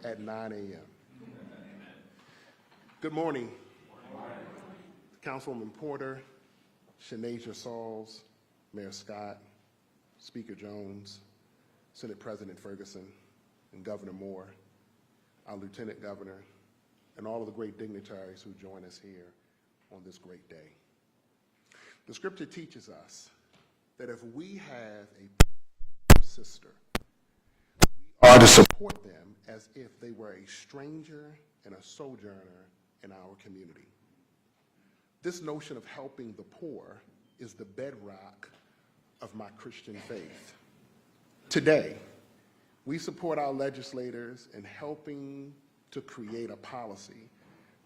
at 9 a.m. Good morning. Councilwoman Porter, Shanasia Sauls, Mayor Scott, Speaker Jones, Senate President Ferguson, and Governor Moore, our Lieutenant Governor, and all of the great dignitaries who join us here on this great day. The scripture teaches us that if we have a sister, we are to support them as if they were a stranger and a sojourner in our community. This notion of helping the poor is the bedrock of my Christian faith. Today, we support our legislators in helping to create a policy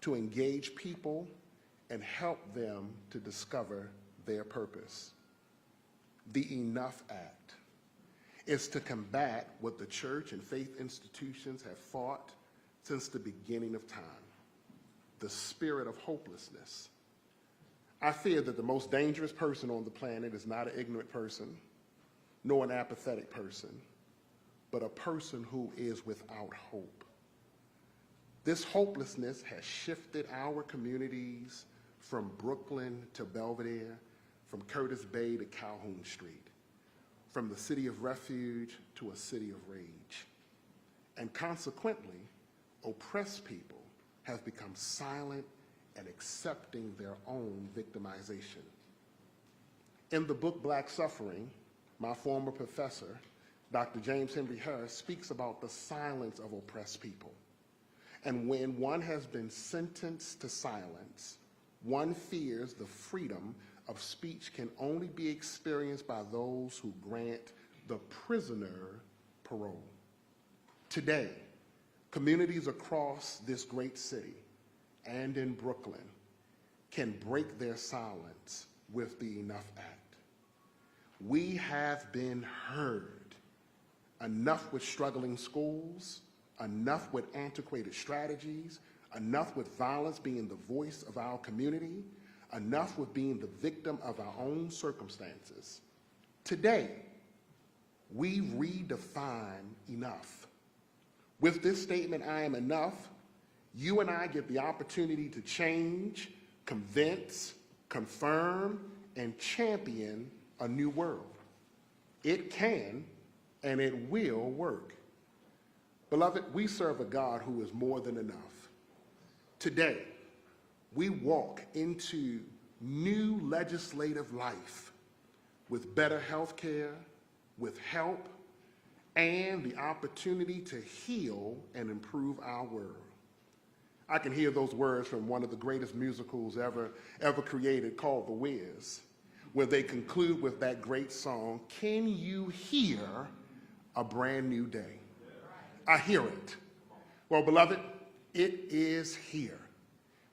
to engage people and help them to discover their purpose. The Enough Act is to combat what the church and faith institutions have fought since the beginning of time, the spirit of hopelessness. I fear that the most dangerous person on the planet is not an ignorant person, nor an apathetic person, but a person who is without hope. This hopelessness has shifted our communities from Brooklyn to Belvedere, from Curtis Bay to Calhoun Street, from the city of refuge to a city of rage. And consequently, oppressed people have become silent and accepting their own victimization. In the book Black Suffering, my former professor, Dr. James Henry Harris, speaks about the silence of oppressed people. And when one has been sentenced to silence, one fears the freedom of speech can only be experienced by those who grant the prisoner parole. Today, communities across this great city and in Brooklyn can break their silence with the Enough Act. We have been heard. Enough with struggling schools, enough with antiquated strategies, enough with violence being the voice of our community, enough with being the victim of our own circumstances. Today, we redefine enough. With this statement, I am enough, you and I get the opportunity to change, convince, confirm, and champion a new world. It can and it will work. Beloved, we serve a God who is more than enough. Today, we walk into new legislative life with better health care, with help, and the opportunity to heal and improve our world. I can hear those words from one of the greatest musicals ever created, called The Wiz, where they conclude with that great song, "Can you hear a brand new day?" I hear it. Well, beloved, it is here.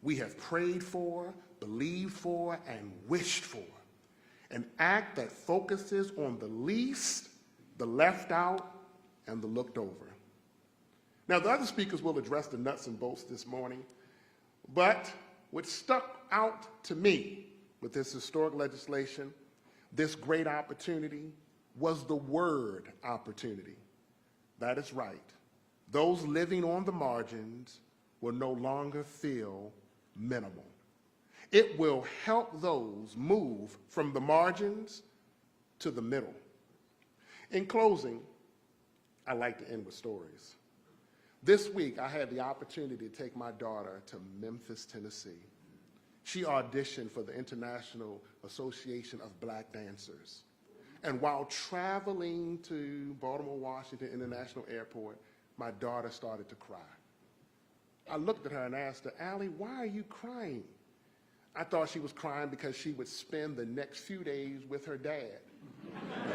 We have prayed for, believed for, and wished for an act that focuses on the least, the left out, and the looked over. Now, the other speakers will address the nuts and bolts this morning, but what stuck out to me with this historic legislation, this great opportunity, was the word opportunity. That is right. Those living on the margins will no longer feel minimal. It will help those move from the margins to the middle. In closing, I like to end with stories. This week, I had the opportunity to take my daughter to Memphis, Tennessee. She auditioned for the International Association of Black Dancers. And while traveling to Baltimore, Washington International Airport, my daughter started to cry. I looked at her and asked her, "Allie, why are you crying?" I thought she was crying because she would spend the next few days with her dad.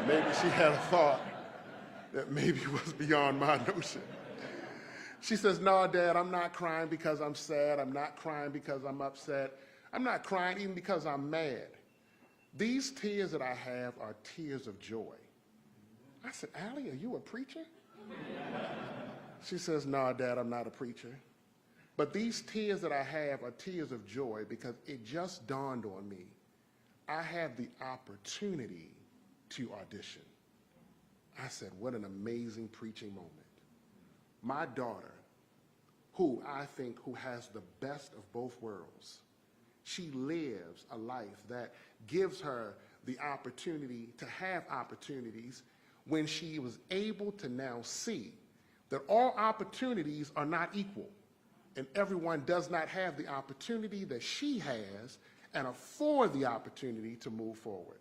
Maybe she had a thought that maybe was beyond my notion. She says, "No, Dad, I'm not crying because I'm sad. I'm not crying because I'm upset. I'm not crying even because I'm mad. These tears that I have are tears of joy." I said, "Allie, are you a preacher?" She says, "No, Dad, I'm not a preacher. But these tears that I have are tears of joy because it just dawned on me. I have the opportunity to audition." I said, what an amazing preaching moment. My daughter who I think who has the best of both worlds. She lives a life that gives her the opportunity to have opportunities when she was able to now see that all opportunities are not equal and everyone does not have the opportunity that she has and afford the opportunity to move forward.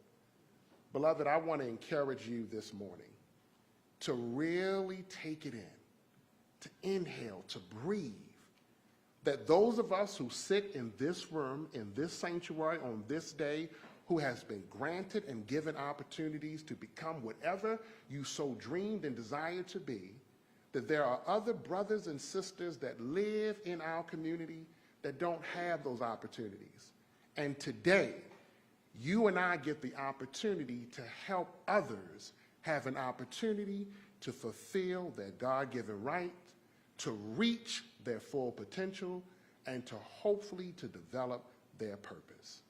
Beloved, I want to encourage you this morning to really take it in, to inhale, to breathe, that those of us who sit in this room, in this sanctuary on this day, who has been granted and given opportunities to become whatever you so dreamed and desired to be, that there are other brothers and sisters that live in our community that don't have those opportunities. And today, you and I get the opportunity to help others have an opportunity to fulfill their God-given right, to reach their full potential, and to hopefully to develop their purpose.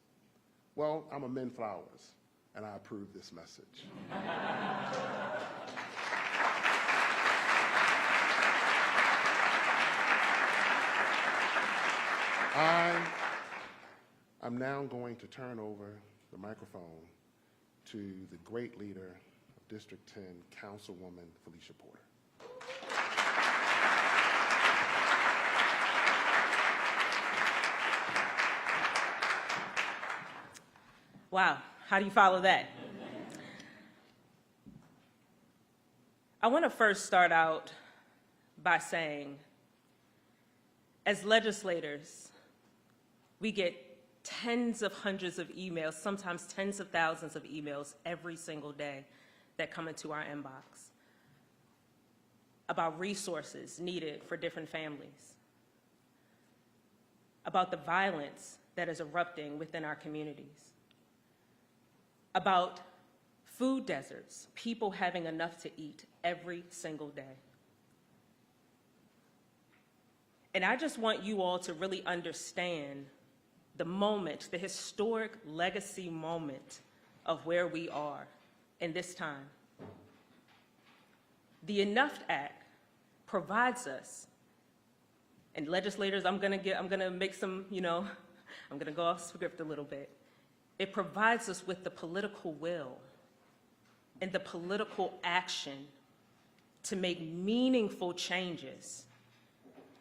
Well, I'm a Men Flowers, and I approve this message. I'm now going to turn over the microphone to the great leader of District 10, Councilwoman Porter. Wow, how do you follow that? I want to first start out by saying, as legislators, we get tens of hundreds of emails, sometimes tens of thousands of emails every single day that come into our inbox about resources needed for different families, about the violence that is erupting within our communities, about food deserts, people having enough to eat every single day. And I just want you all to really understand the moment, the historic legacy moment of where we are in this time. The Enough Act provides us, and legislators, I'm gonna make some, I'm gonna go off script a little bit. It provides us with the political will and the political action to make meaningful changes,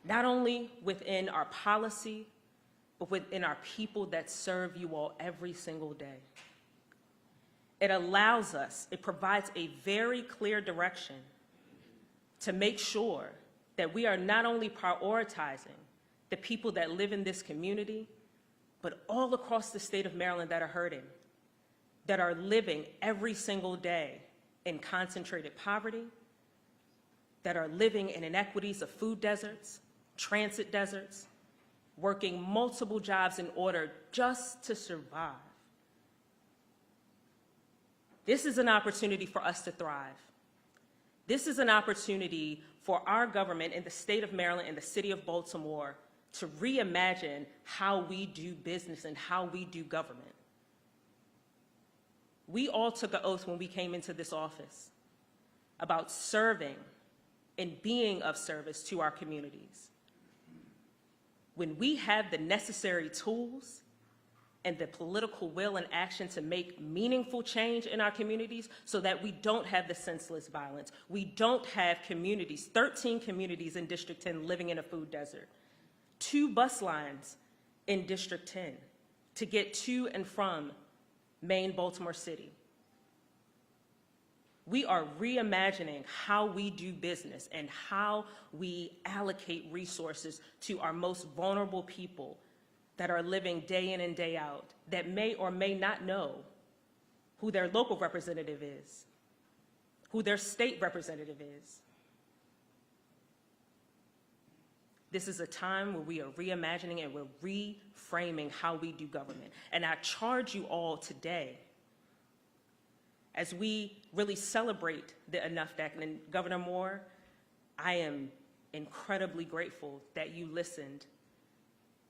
not only within our policy, but within our people that serve you all every single day. It allows us, it provides a very clear direction to make sure that we are not only prioritizing the people that live in this community, but all across the state of Maryland that are hurting, that are living every single day in concentrated poverty, that are living in inequities of food deserts, transit deserts, working multiple jobs in order just to survive. This is an opportunity for us to thrive. This is an opportunity for our government in the state of Maryland and the city of Baltimore to reimagine how we do business and how we do government. We all took an oath when we came into this office about serving and being of service to our communities. When we have the necessary tools and the political will and action to make meaningful change in our communities so that we don't have the senseless violence, we don't have communities, 13 communities in District 10 living in a food desert, 2 bus lines in District 10 to get to and from Maine, Baltimore City. We are reimagining how we do business and how we allocate resources to our most vulnerable people that are living day in and day out, that may or may not know who their local representative is, who their state representative is. This is a time where we are reimagining and we're reframing how we do government. And I charge you all today, as we really celebrate the Enough Act, and Governor Moore, I am incredibly grateful that you listened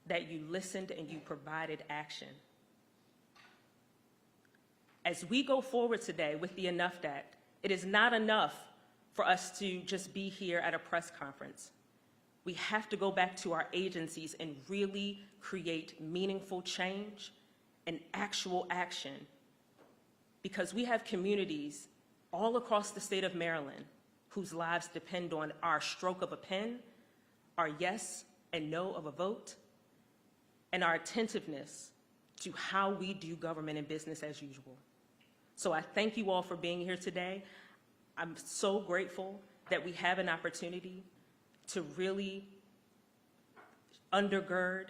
and you provided action. As we go forward today with the Enough Act, it is not enough for us to just be here at a press conference. We have to go back to our agencies and really create meaningful change and actual action, because we have communities all across the state of Maryland whose lives depend on our stroke of a pen, our yes and no of a vote, and our attentiveness to how we do government and business as usual. So I thank you all for being here today. I'm so grateful that we have an opportunity to really undergird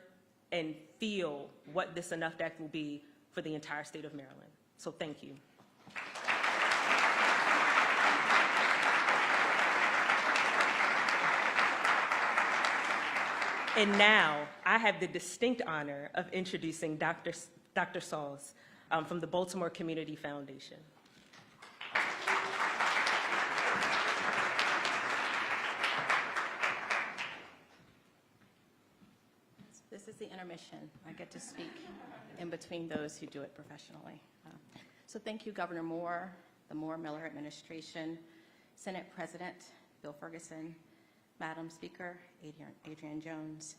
and feel what this Enough Act will be for the entire state of Maryland. So thank you. And now, I have the distinct honor of introducing Dr. Sauls from the Baltimore Community Foundation. This is the intermission. I get to speak in between those who do it professionally. So thank you, Governor Moore, the Moore-Miller administration, Senate President Bill Ferguson, Madam Speaker Adrienne Jones,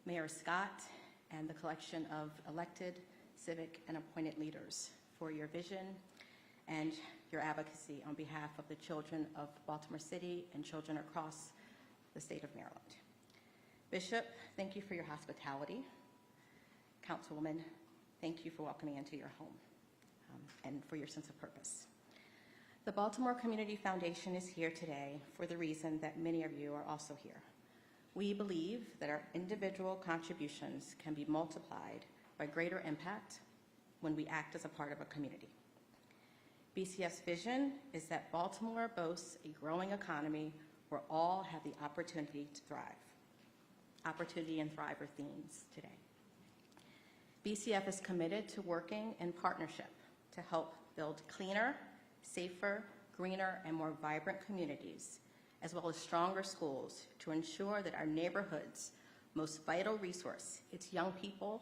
Mayor Scott, and the collection of elected, civic, and appointed leaders for your vision and your advocacy on behalf of the children of Baltimore City and children across the state of Maryland. Bishop, thank you for your hospitality. Councilwoman, thank you for welcoming into your home and for your sense of purpose. The Baltimore Community Foundation is here today for the reason that many of you are also here. We believe that our individual contributions can be multiplied by greater impact when we act as a part of a community. BCF's vision is that Baltimore boasts a growing economy where all have the opportunity to thrive. Opportunity and thrive are themes today. BCF is committed to working in partnership to help build cleaner, safer, greener, and more vibrant communities, as well as stronger schools to ensure that our neighborhood's most vital resource, its young people,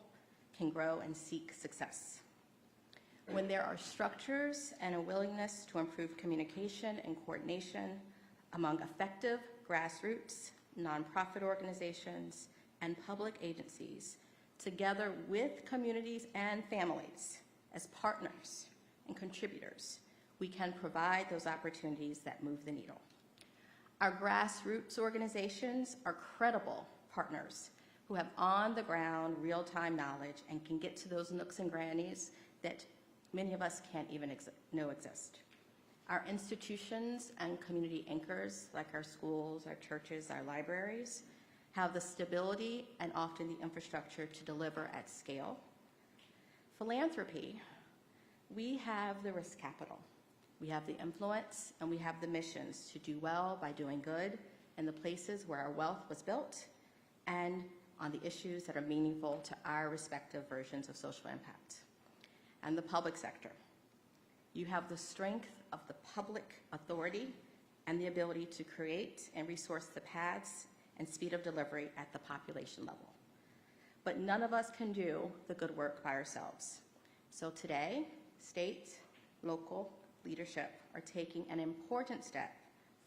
can grow and seek success. When there are structures and a willingness to improve communication and coordination among effective grassroots, nonprofit organizations, and public agencies, together with communities and families as partners and contributors, we can provide those opportunities that move the needle. Our grassroots organizations are credible partners who have on-the-ground, real-time knowledge and can get to those nooks and crannies that many of us can't even know exist. Our institutions and community anchors, like our schools, our churches, our libraries, have the stability and often the infrastructure to deliver at scale. Philanthropy, we have the risk capital. We have the influence and we have the missions to do well by doing good in the places where our wealth was built and on the issues that are meaningful to our respective versions of social impact. And the public sector, you have the strength of the public authority and the ability to create and resource the paths and speed of delivery at the population level. But none of us can do the good work by ourselves. So today, state, local leadership are taking an important step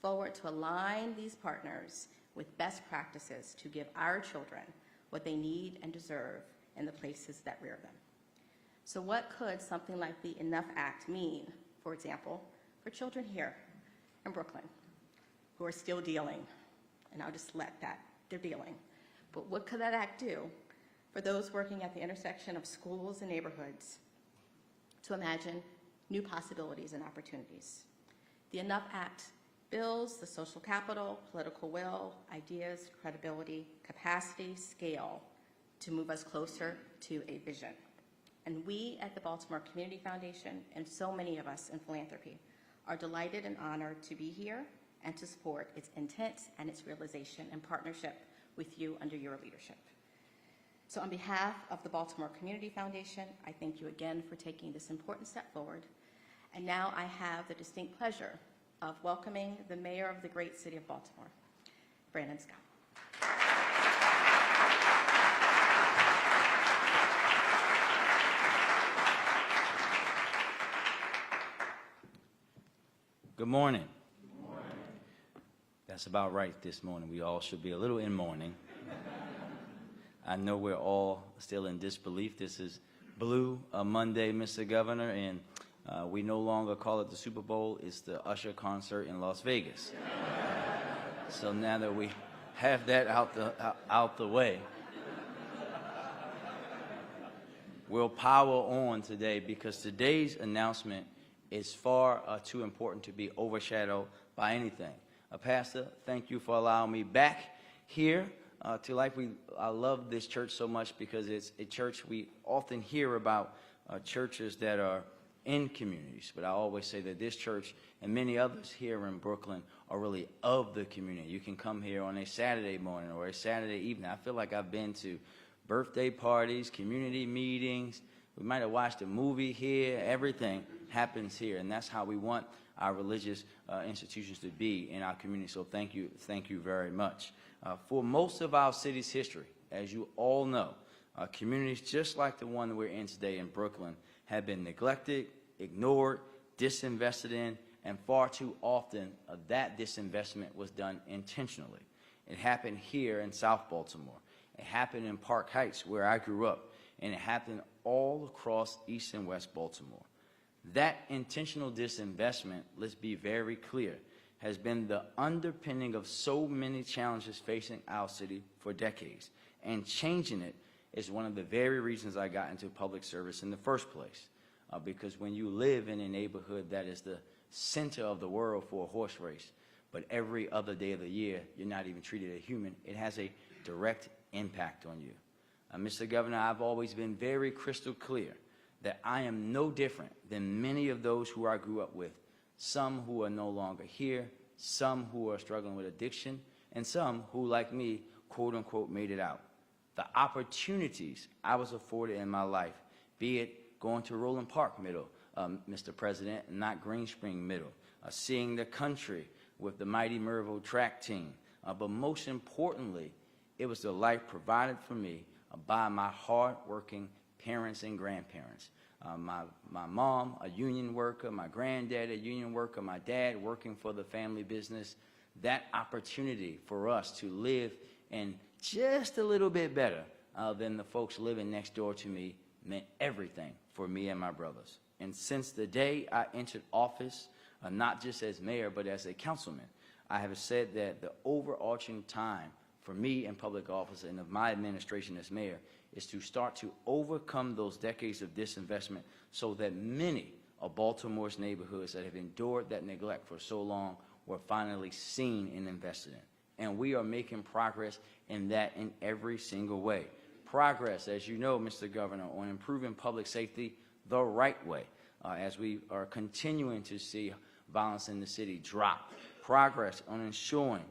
forward to align these partners with best practices to give our children what they need and deserve in the places that rear them. So what could something like the Enough Act mean, for example, for children here in Brooklyn who are still dealing? And I'll just let that, they're dealing. But what could that act do for those working at the intersection of schools and neighborhoods to imagine new possibilities and opportunities? The Enough Act builds the social capital, political will, ideas, credibility, capacity, scale to move us closer to a vision. And we at the Baltimore Community Foundation, and so many of us in philanthropy, are delighted and honored to be here and to support its intent and its realization in partnership with you under your leadership. So on behalf of the Baltimore Community Foundation, I thank you again for taking this important step forward. And now I have the distinct pleasure of welcoming the mayor of the great city of Baltimore, Brandon Scott. Good morning. That That's about right this morning. We all should be a little in mourning. I know we're all still in disbelief. This is Blue Monday, Mr. Governor, and we no longer call it the Super Bowl. It's the Usher concert in Las Vegas. So now that we have that out the way, we'll power on today, because today's announcement is far too important to be overshadowed by anything. Pastor, thank you for allowing me back here to life. I love this church so much because it's a church we often hear about, churches that are in communities. But I always say that this church and many others here in Brooklyn are really of the community. You can come here on a Saturday morning or a Saturday evening. I feel like I've been to birthday parties, community meetings. We might have watched a movie here. Everything happens here, and that's how we want our religious institutions to be in our community. So thank you very much. For most of our city's history, as you all know, communities just like the one that we're in today in Brooklyn have been neglected, ignored, disinvested in, and far too often that disinvestment was done intentionally. It happened here in South Baltimore. It happened in Park Heights, where I grew up, and it happened all across East and West Baltimore. That intentional disinvestment, let's be very clear, has been the underpinning of so many challenges facing our city for decades. And changing it is one of the very reasons I got into public service in the first place. Because when you live in a neighborhood that is the center of the world for a horse race, but every other day of the year you're not even treated as human, it has a direct impact on you. Mr. Governor, I've always been very crystal clear that I am no different than many of those who I grew up with, some who are no longer here, some who are struggling with addiction, and some who, like me, quote unquote, made it out. The opportunities I was afforded in my life, be it going to Roland Park Middle, Mr. President, and not Green Spring Middle, seeing the country with the mighty Mervo track team, but most importantly, it was the life provided for me by my hard-working parents and grandparents. My mom, a union worker, my granddad, a union worker, my dad working for the family business. That opportunity for us to live in just a little bit better than the folks living next door to me meant everything for me and my brothers. And since the day I entered office, not just as mayor, but as a councilman, I have said that the overarching time for me in public office and of my administration as mayor is to start to overcome those decades of disinvestment so that many of Baltimore's neighborhoods that have endured that neglect for so long were finally seen and invested in. And we are making progress in that in every single way. Progress, as you know, Mr. Governor, on improving public safety the right way, as we are continuing to see violence in the city drop. Progress on ensuring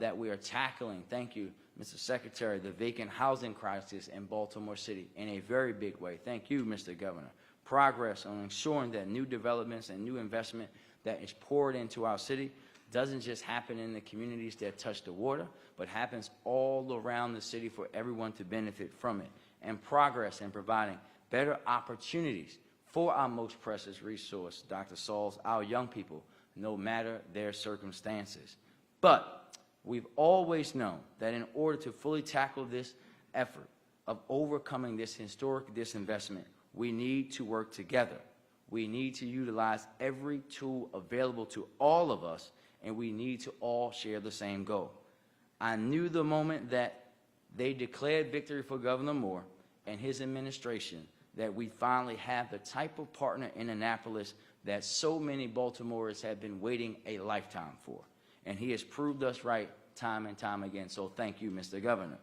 that we are tackling, thank you, Mr. Secretary, the vacant housing crisis in Baltimore City in a very big way. Thank you, Mr. Governor. Progress on ensuring that new developments and new investment that is poured into our city doesn't just happen in the communities that touch the water, but happens all around the city for everyone to benefit from it. And progress in providing better opportunities for our most precious resource, Dr. Sauls, our young people, no matter their circumstances. But we've always known that in order to fully tackle this effort of overcoming this historic disinvestment, we need to work together. We need to utilize every tool available to all of us, and we need to all share the same goal. I knew the moment that they declared victory for Governor Moore and his administration that we finally have the type of partner in Annapolis that so many Baltimoreans have been waiting a lifetime for. And he has proved us right time and time again, so thank you, Mr. Governor.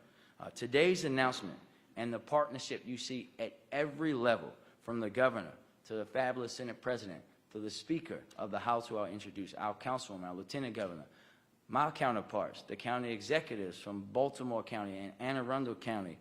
Today's announcement and the partnership you see at every level, from the governor to the fabulous Senate President to the Speaker of the House, who I'll introduce, our Councilwoman, our Lieutenant Governor, my counterparts, the county executives from Baltimore County and Anne Arundel County,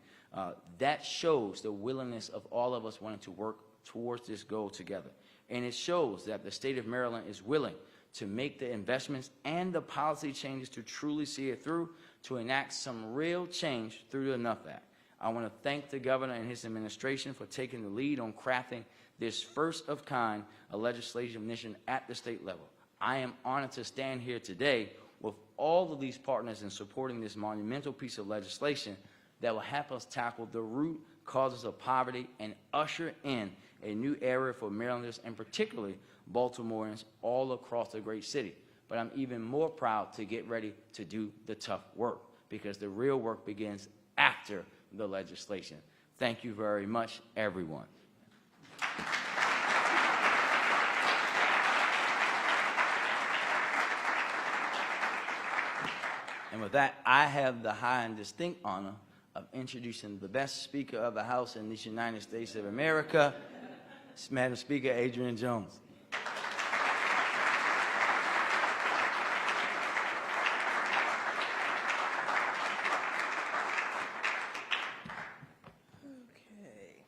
that shows the willingness of all of us wanting to work towards this goal together. And it shows that the state of Maryland is willing to make the investments and the policy changes to truly see it through, to enact some real change through the Enough Act. I want to thank the governor and his administration for taking the lead on crafting this first-of-kind legislative mission at the state level. I am honored to stand here today with all of these partners in supporting this monumental piece of legislation that will help us tackle the root causes of poverty and usher in a new era for Marylanders and particularly Baltimoreans all across the great city. But I'm even more proud to get ready to do the tough work, because the real work begins after the legislation. Thank you very much, everyone. And with that, I have the high and distinct honor of introducing the best Speaker of the House in these United States of America, Madam Speaker Adrienne Jones. Okay.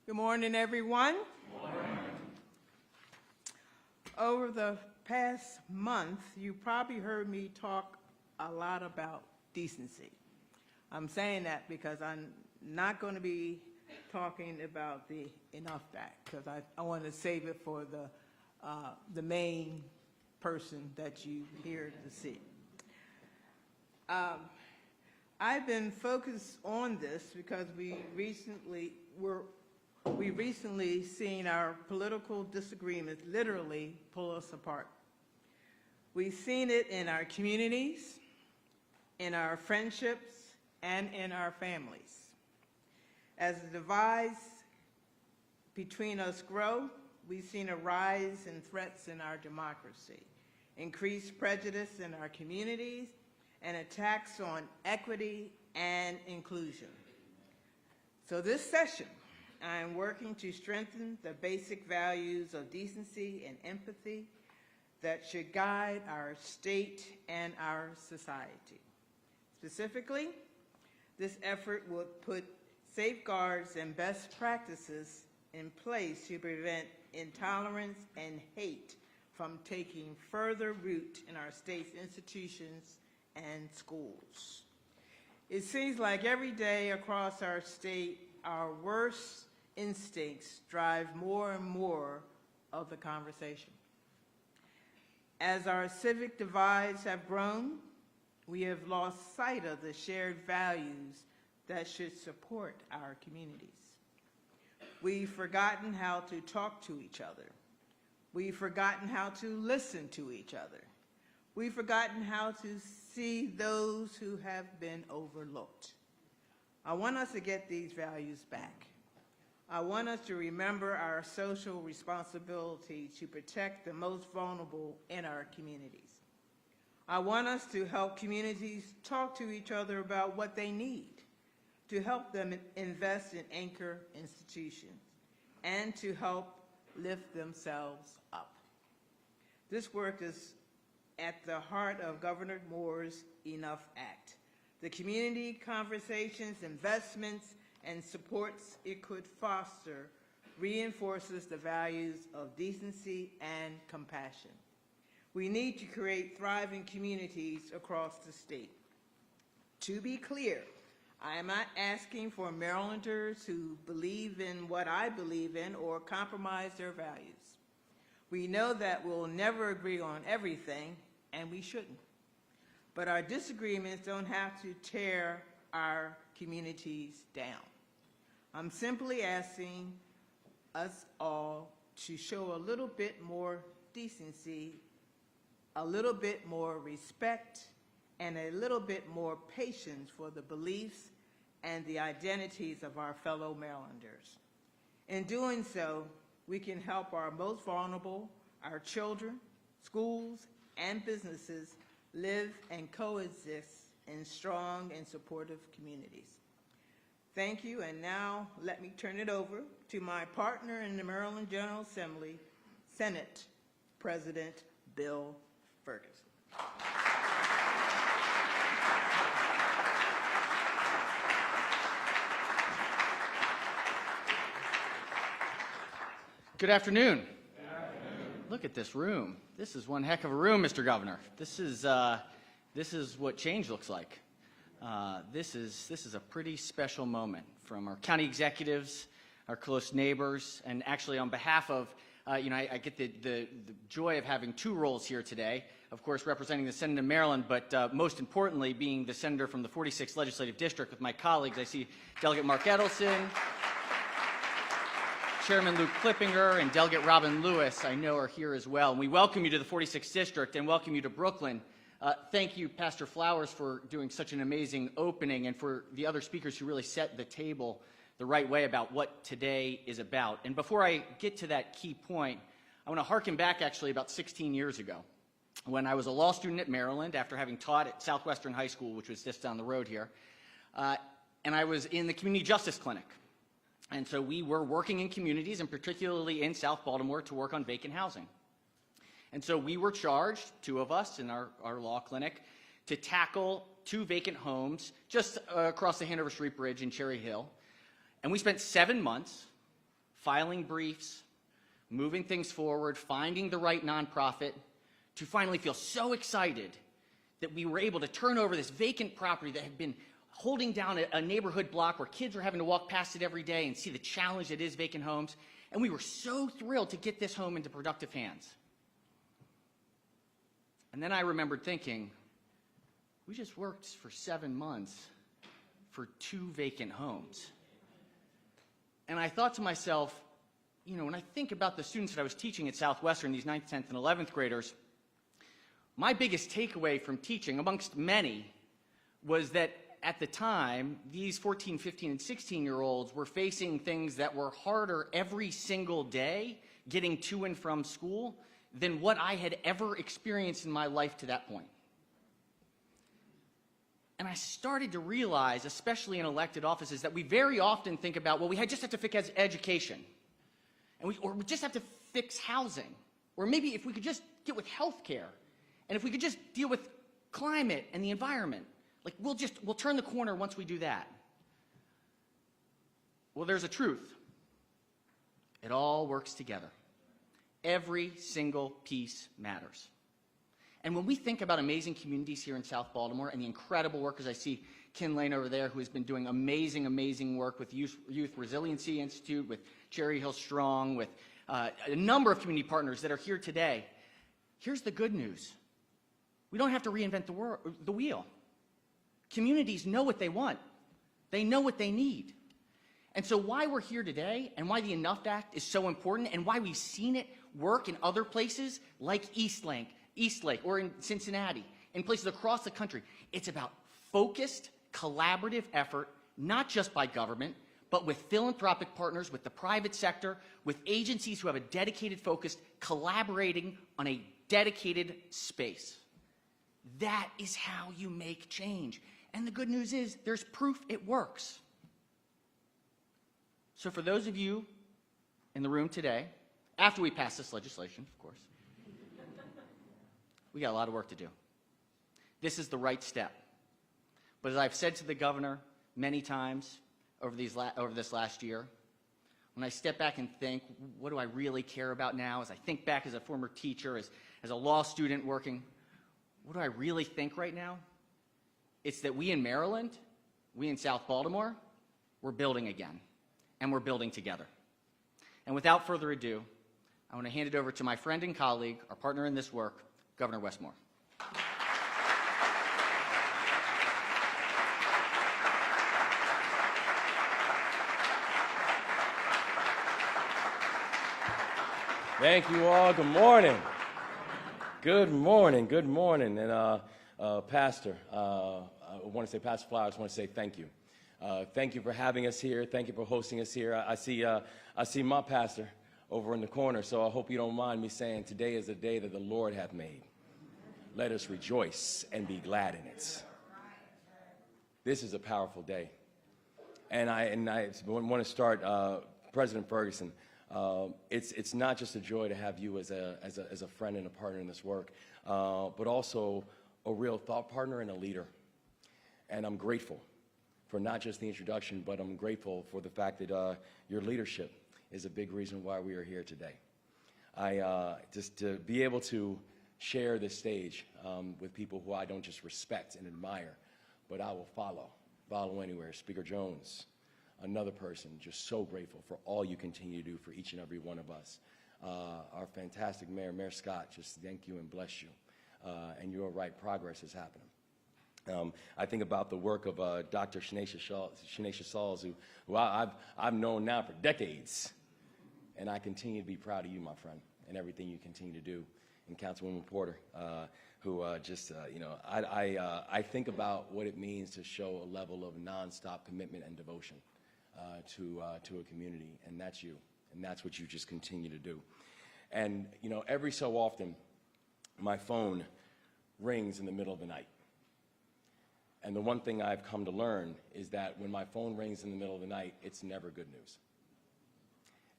Good morning, everyone. Good morning. Over the past month, you probably heard me talk a lot about decency. I'm saying that because I'm not going to be talking about the Enough Act, because I want to save it for the main person that you here to see. I've been focused on this because we recently seen our political disagreements literally pull us apart. We've seen it in our communities, in our friendships, and in our families. As the divides between us grow, we've seen a rise in threats in our democracy, increased prejudice in our communities, and attacks on equity and inclusion. So this session, I am working to strengthen the basic values of decency and empathy that should guide our state and our society. Specifically, this effort would put safeguards and best practices in place to prevent intolerance and hate from taking further root in our state's institutions and schools. It seems like every day across our state, our worst instincts drive more and more of the conversation. As our civic divides have grown, we have lost sight of the shared values that should support our communities. We've forgotten how to talk to each other. We've forgotten how to listen to each other. We've forgotten how to see those who have been overlooked. I want us to get these values back. I want us to remember our social responsibility to protect the most vulnerable in our communities. I want us to help communities talk to each other about what they need, to help them invest in anchor institutions, and to help lift themselves up. This work is at the heart of Governor Moore's Enough Act. The community conversations, investments, and supports it could foster reinforces the values of decency and compassion. We need to create thriving communities across the state. To be clear, I am not asking for Marylanders who believe in what I believe in or compromise their values. We know that we'll never agree on everything, and we shouldn't. But our disagreements don't have to tear our communities down. I'm simply asking us all to show a little bit more decency, a little bit more respect, and a little bit more patience for the beliefs and the identities of our fellow Marylanders. In doing so, we can help our most vulnerable, our children, schools, and businesses live and coexist in strong and supportive communities. Thank you, and now let me turn it over to my partner in the Maryland General Assembly, Senate President Bill Ferguson. Good afternoon. Look at this room. This is one heck of a room, Mr. Governor. This is what change looks like. This is a pretty special moment from our county executives, our close neighbors, and actually on behalf of I get the joy of having two roles here today. Of course, representing the Senate of Maryland, but most importantly, being the senator from the 46th Legislative District with my colleagues. I see Delegate Mark Edelson, Chairman Luke Clippinger, and Delegate Robin Lewis, I know, are here as well. And we welcome you to the 46th District and welcome you to Brooklyn. Thank you, Pastor Flowers, for doing such an amazing opening, and for the other speakers who really set the table the right way about what today is about. And before I get to that key point, I want to harken back actually about 16 years ago when I was a law student at Maryland after having taught at Southwestern High School, which was just down the road here. And I was in the Community Justice Clinic. And so we were working in communities, and particularly in South Baltimore, to work on vacant housing. And so we were charged, two of us in our law clinic, to tackle 2 vacant homes just across the Hanover Street Bridge in Cherry Hill. And we spent 7 months filing briefs, moving things forward, finding the right nonprofit, to finally feel so excited that we were able to turn over this vacant property that had been holding down a neighborhood block where kids were having to walk past it every day and see the challenge that is vacant homes. And we were so thrilled to get this home into productive hands. And then I remembered thinking, we just worked for 7 months for 2 vacant homes. And I thought to myself, when I think about the students that I was teaching at Southwestern, these 9th, 10th, and 11th graders, my biggest takeaway from teaching, amongst many, was that at the time, these 14, 15, and 16-year-olds were facing things that were harder every single day getting to and from school than what I had ever experienced in my life to that point. And I started to realize, especially in elected offices, that we very often think about, well, we just have to fix education, or we just have to fix housing, or maybe if we could just get with health care, and if we could just deal with climate and the environment, like we'll turn the corner once we do that. Well, there's a truth. It all works together. Every single piece matters. And when we think about amazing communities here in South Baltimore and the incredible work, as I see Ken Lane over there, who has been doing amazing, amazing work with Youth Resiliency Institute, with Cherry Hill Strong, with a number of community partners that are here today, here's the good news. We don't have to reinvent the wheel. Communities know what they want. They know what they need. And so why we're here today and why the Enough Act is so important and why we've seen it work in other places like Eastlake, or in Cincinnati, in places across the country, it's about focused, collaborative effort, not just by government, but with philanthropic partners, with the private sector, with agencies who have a dedicated focus, collaborating on a dedicated space. That is how you make change. And the good news is there's proof it works. So for those of you in the room today, after we pass this legislation, of course, we got a lot of work to do. This is the right step. But as I've said to the governor many times over this last year, when I step back and think, what do I really care about now? As I think back as a former teacher, as a law student working, what do I really think right now? It's that we in Maryland, we in South Baltimore, we're building again, and we're building together. And without further ado, I want to hand it over to my friend and colleague, our partner in this work, Governor Wes Moore. Thank you all. Good morning. Good morning. Good morning. And Pastor, I want to say, Pastor Flowers, I want to say thank you. Thank you for having us here. Thank you for hosting us here. I see my pastor over in the corner, so I hope you don't mind me saying today is a day that the Lord hath made. Let us rejoice and be glad in it. This is a powerful day. And I want to start, President Ferguson, it's not just a joy to have you as a friend and a partner in this work, but also a real thought partner and a leader. And I'm grateful for not just the introduction, but I'm grateful for the fact that your leadership is a big reason why we are here today. Just to be able to share this stage with people who I don't just respect and admire, but I will follow anywhere. Speaker Jones, another person, just so grateful for all you continue to do for each and every one of us. our fantastic mayor, Mayor Scott, just thank you and bless you. And you're right, progress is happening. I think about the work of Dr. Shanacia Sauls, who I've known now for decades. And I continue to be proud of you, my friend, and everything you continue to do. And Councilwoman Porter, who I think about what it means to show a level of nonstop commitment and devotion to a community, and that's you, and that's what you just continue to do. And, you know, every so often, my phone rings in the middle of the night. And the one thing I've come to learn is that when my phone rings in the middle of the night, it's never good news.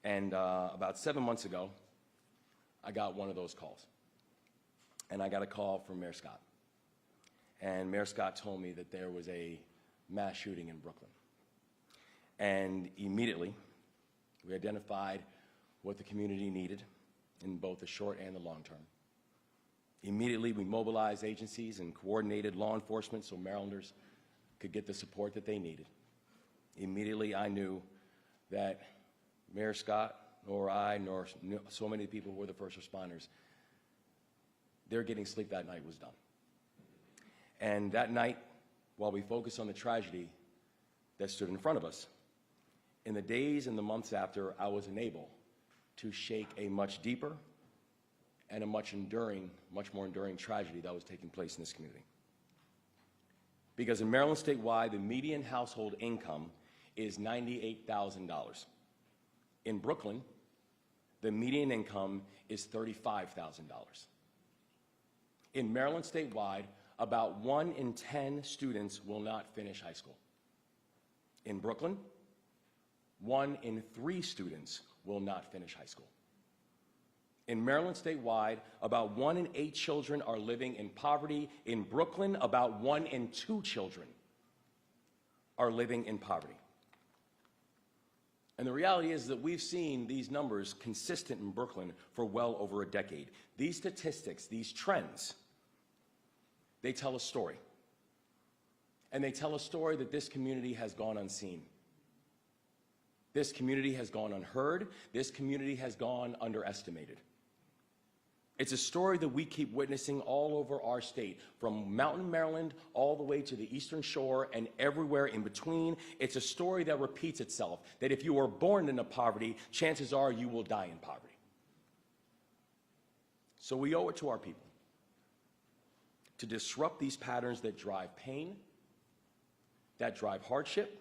And about 7 months ago, I got one of those calls. And I got a call from Mayor Scott. And Mayor Scott told me that there was a mass shooting in Brooklyn. And immediately, we identified what the community needed in both the short and the long term. Immediately, we mobilized agencies and coordinated law enforcement so Marylanders could get the support that they needed. Immediately, I knew that Mayor Scott, nor I, nor so many people who were the first responders, their getting sleep that night was done. And that night, while we focused on the tragedy that stood in front of us, in the days and the months after, I was enabled to shake a much deeper and a much more enduring tragedy that was taking place in this community. Because in Maryland statewide, the median household income is $98,000. In Brooklyn, the median income is $35,000. In Maryland statewide, about 1 in 10 students will not finish high school. In Brooklyn, 1 in 3 students will not finish high school. In Maryland statewide, about 1 in 8 children are living in poverty. In Brooklyn, about 1 in 2 children are living in poverty. And the reality is that we've seen these numbers consistent in Brooklyn for well over a decade. These statistics, these trends, they tell a story. And they tell a story that this community has gone unseen. This community has gone unheard. This community has gone underestimated. It's a story that we keep witnessing all over our state, from Mountain, Maryland, all the way to the Eastern Shore and everywhere in between. It's a story that repeats itself, that if you are born into poverty, chances are you will die in poverty. So we owe it to our people to disrupt these patterns that drive pain, that drive hardship,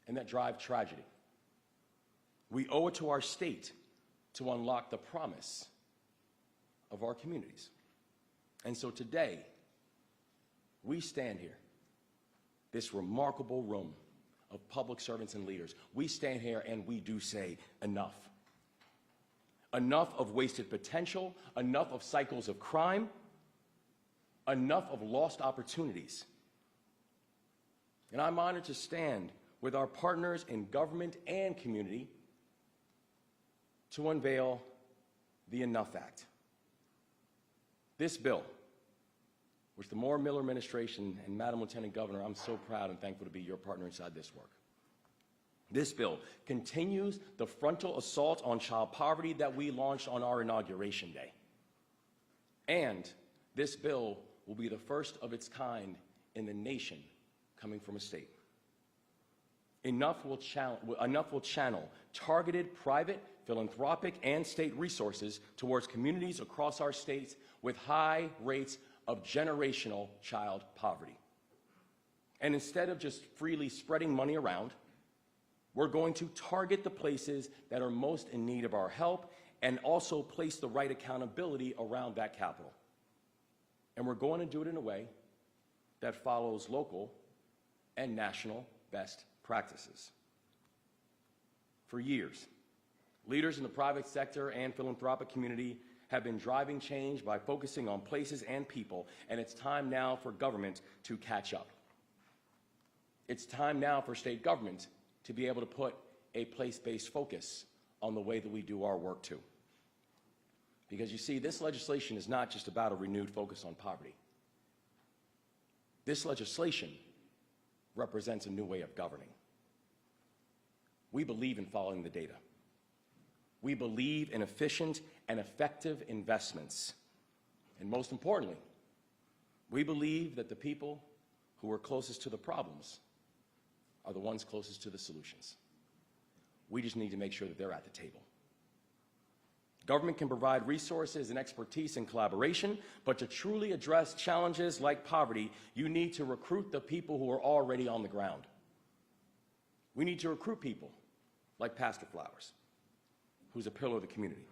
and that drive tragedy. We owe it to our state to unlock the promise of our communities. And so today, we stand here, this remarkable room of public servants and leaders. We stand here and we do say enough. Enough of wasted potential, enough of cycles of crime, enough of lost opportunities. And I'm honored to stand with our partners in government and community to unveil the Enough Act. This bill, which the Moore-Miller administration and Madam Lieutenant Governor, I'm so proud and thankful to be your partner inside this work. This bill continues the frontal assault on child poverty that we launched on our inauguration day. And this bill will be the first of its kind in the nation coming from a state. Enough will channel targeted private, philanthropic, and state resources towards communities across our states with high rates of generational child poverty. And instead of just freely spreading money around, we're going to target the places that are most in need of our help and also place the right accountability around that capital. And we're going to do it in a way that follows local and national best practices. For years, leaders in the private sector and philanthropic community have been driving change by focusing on places and people, and it's time now for government to catch up. It's time now for state government to be able to put a place-based focus on the way that we do our work too. Because you see, this legislation is not just about a renewed focus on poverty. This legislation represents a new way of governing. We believe in following the data. We believe in efficient and effective investments. And most importantly, we believe that the people who are closest to the problems are the ones closest to the solutions. We just need to make sure that they're at the table. Government can provide resources and expertise and collaboration, but to truly address challenges like poverty, you need to recruit the people who are already on the ground. We need to recruit people like Pastor Flowers, who's a pillar of the community.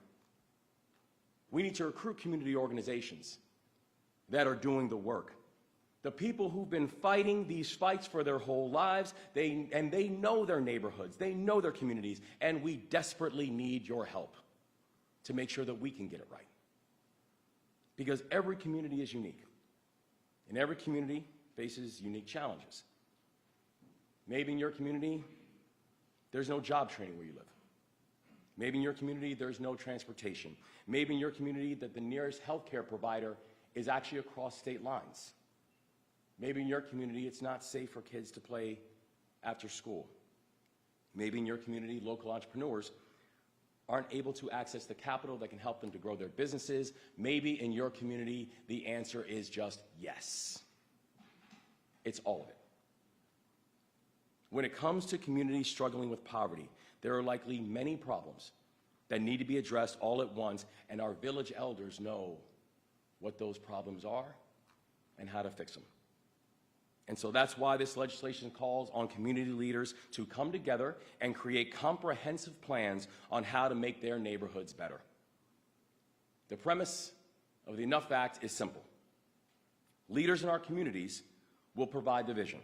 We need to recruit community organizations that are doing the work. The people who've been fighting these fights for their whole lives, they know their neighborhoods, they know their communities, and we desperately need your help to make sure that we can get it right. Because every community is unique, and every community faces unique challenges. Maybe in your community, there's no job training where you live. Maybe in your community, there's no transportation. Maybe in your community, that the nearest healthcare provider is actually across state lines. Maybe in your community, it's not safe for kids to play after school. Maybe in your community, local entrepreneurs aren't able to access the capital that can help them to grow their businesses. Maybe in your community, the answer is just yes. It's all of it. When it comes to communities struggling with poverty, there are likely many problems that need to be addressed all at once, and our village elders know what those problems are and how to fix them. And so that's why this legislation calls on community leaders to come together and create comprehensive plans on how to make their neighborhoods better. The premise of the Enough Act is simple. Leaders in our communities will provide the vision.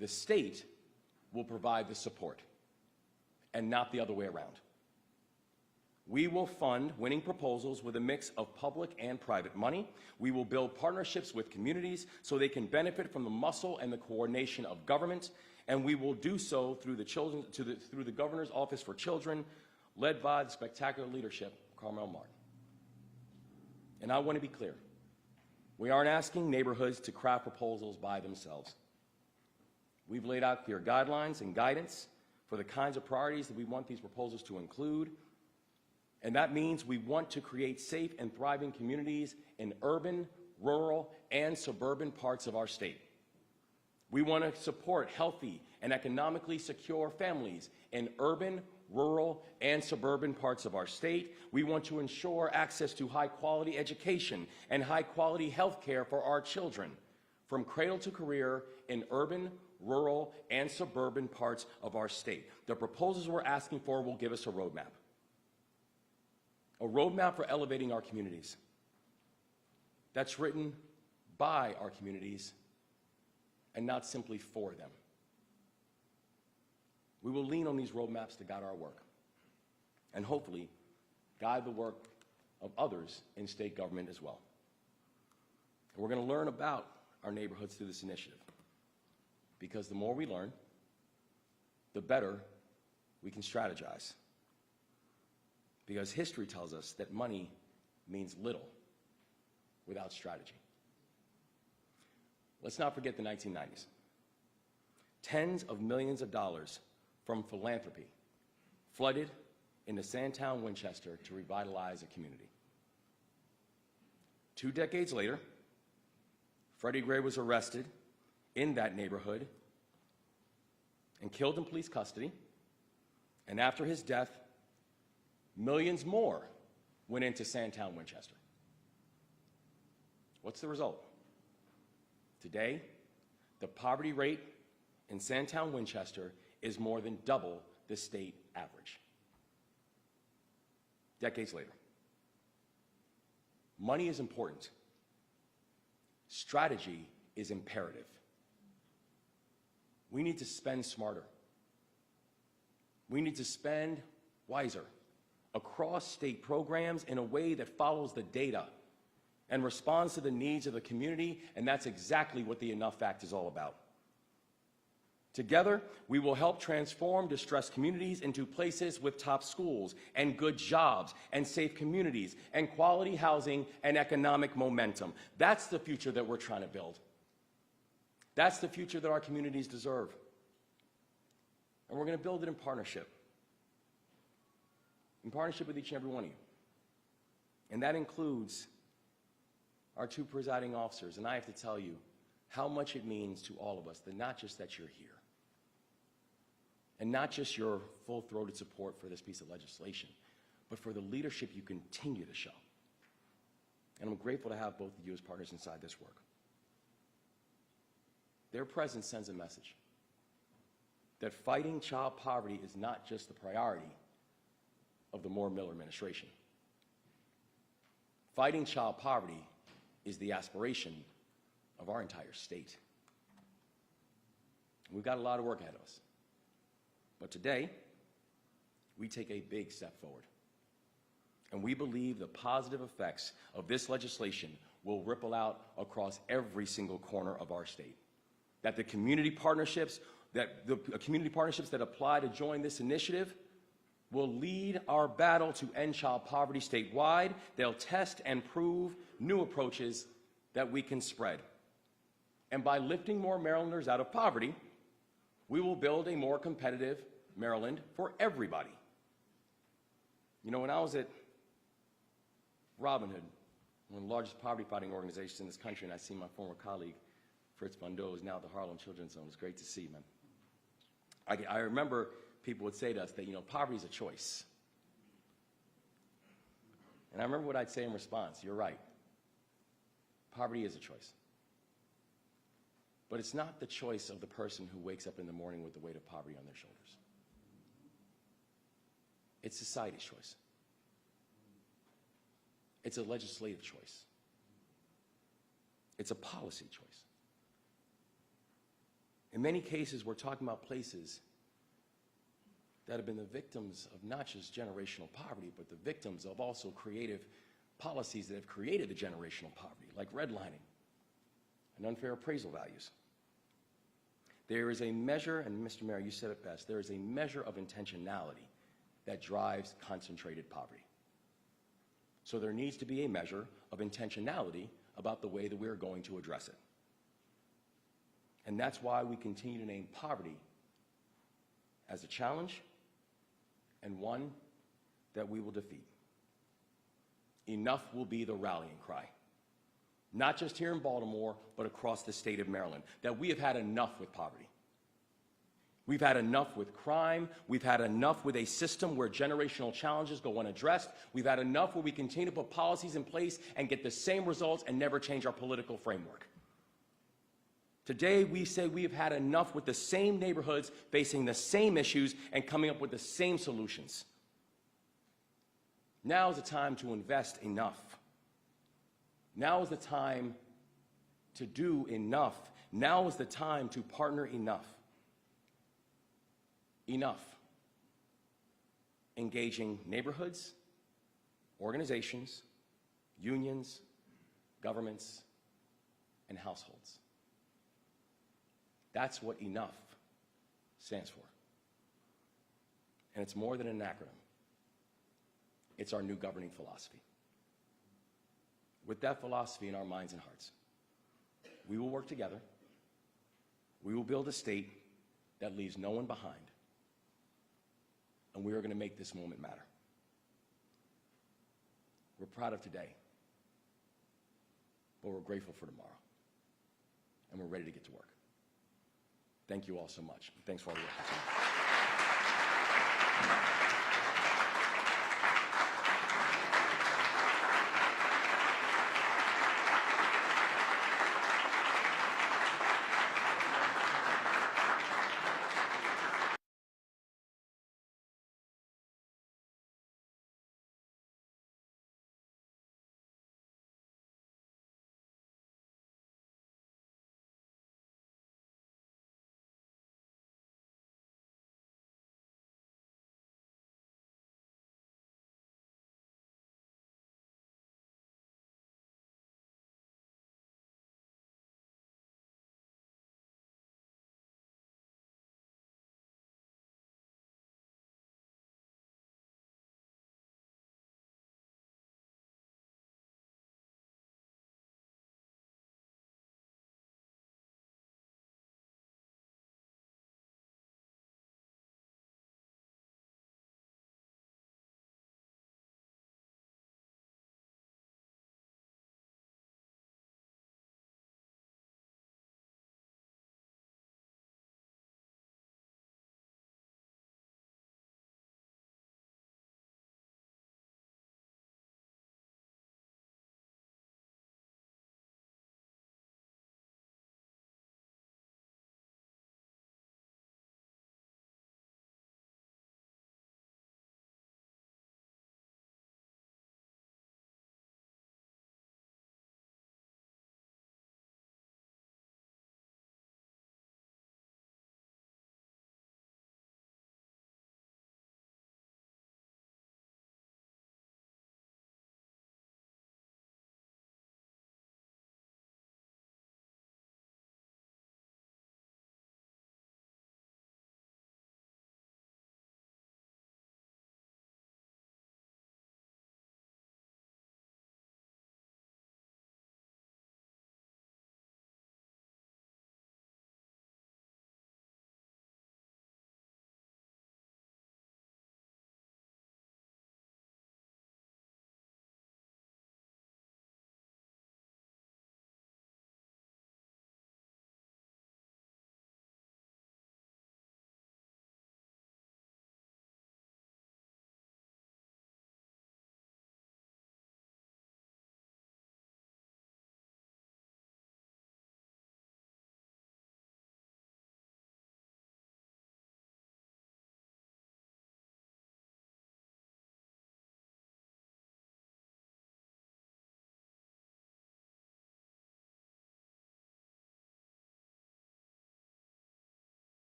The state will provide the support, and not the other way around. We will fund winning proposals with a mix of public and private money. We will build partnerships with communities so they can benefit from the muscle and the coordination of government, and we will do so through the Governor's Office for Children, led by the spectacular leadership of Carmel Martin. And I want to be clear. We aren't asking neighborhoods to craft proposals by themselves. We've laid out clear guidelines and guidance for the kinds of priorities that we want these proposals to include. And that means we want to create safe and thriving communities in urban, rural, and suburban parts of our state. We want to support healthy and economically secure families in urban, rural, and suburban parts of our state. We want to ensure access to high-quality education and high-quality health care for our children, from cradle to career in urban, rural, and suburban parts of our state. The proposals we're asking for will give us a roadmap. A roadmap for elevating our communities that's written by our communities and not simply for them. We will lean on these roadmaps to guide our work and hopefully guide the work of others in state government as well. And we're going to learn about our neighborhoods through this initiative, because the more we learn, the better we can strategize. Because history tells us that money means little without strategy. Let's not forget the 1990s. Tens of millions of dollars from philanthropy flooded into Sandtown, Winchester to revitalize a community. 2 decades later, Freddie Gray was arrested in that neighborhood and killed in police custody. And after his death, millions more went into Sandtown, Winchester. What's the result? Today, the poverty rate in Sandtown, Winchester is more than double the state average. Decades later. Money is important. Strategy is imperative. We need to spend smarter. We need to spend wiser across state programs in a way that follows the data and responds to the needs of the community, and that's exactly what the Enough Act is all about. Together, we will help transform distressed communities into places with top schools and good jobs and safe communities and quality housing and economic momentum. That's the future that we're trying to build. That's the future that our communities deserve. And we're going to build it in partnership. in partnership with each and every one of you. And that includes our 2 presiding officers. And I have to tell you how much it means to all of us that not just that you're here, and not just your full-throated support for this piece of legislation, but for the leadership you continue to show. And I'm grateful to have both of you as partners inside this work. Their presence sends a message that fighting child poverty is not just the priority of the Moore-Miller administration. Fighting child poverty is the aspiration of our entire state. We've got a lot of work ahead of us. But today, we take a big step forward. And we believe the positive effects of this legislation will ripple out across every single corner of our state. That the community partnerships that apply to join this initiative will lead our battle to end child poverty statewide. They'll test and prove new approaches that we can spread. And by lifting more Marylanders out of poverty, we will build a more competitive Maryland for everybody. You know, when I was at Robin Hood, one of the largest poverty-fighting organizations in this country, and I see my former colleague, Fritz Bondo, is now at the Harlem Children's Home. It's great to see, man. I remember people would say to us that, you know, poverty is a choice. And I remember what I'd say in response. You're right. Poverty is a choice. But it's not the choice of the person who wakes up in the morning with the weight of poverty on their shoulders. It's society's choice. It's a legislative choice. It's a policy choice. In many cases, we're talking about places that have been the victims of not just generational poverty, but the victims of also creative policies that have created the generational poverty, like redlining and unfair appraisal values. There is a measure, and Mr. Mayor, you said it best, there is a measure of intentionality that drives concentrated poverty. So there needs to be a measure of intentionality about the way that we're going to address it. And that's why we continue to name poverty as a challenge and one that we will defeat. Enough will be the rallying cry, not just here in Baltimore, but across the state of Maryland, that we have had enough with poverty. We've had enough with crime. We've had enough with a system where generational challenges go unaddressed. We've had enough where we continue to put policies in place and get the same results and never change our political framework. Today, we say we have had enough with the same neighborhoods facing the same issues and coming up with the same solutions. Now is the time to invest enough. Now is the time to do enough. Now is the time to partner enough. Enough. Engaging neighborhoods, organizations, unions, governments, and households. That's what enough stands for. And it's more than an acronym. It's our new governing philosophy. With that philosophy in our minds and hearts, we will work together. We will build a state that leaves no one behind. And we are going to make this moment matter. We're proud of today, but we're grateful for tomorrow. And we're ready to get to work. Thank you all so much. Thanks for all your opportunity.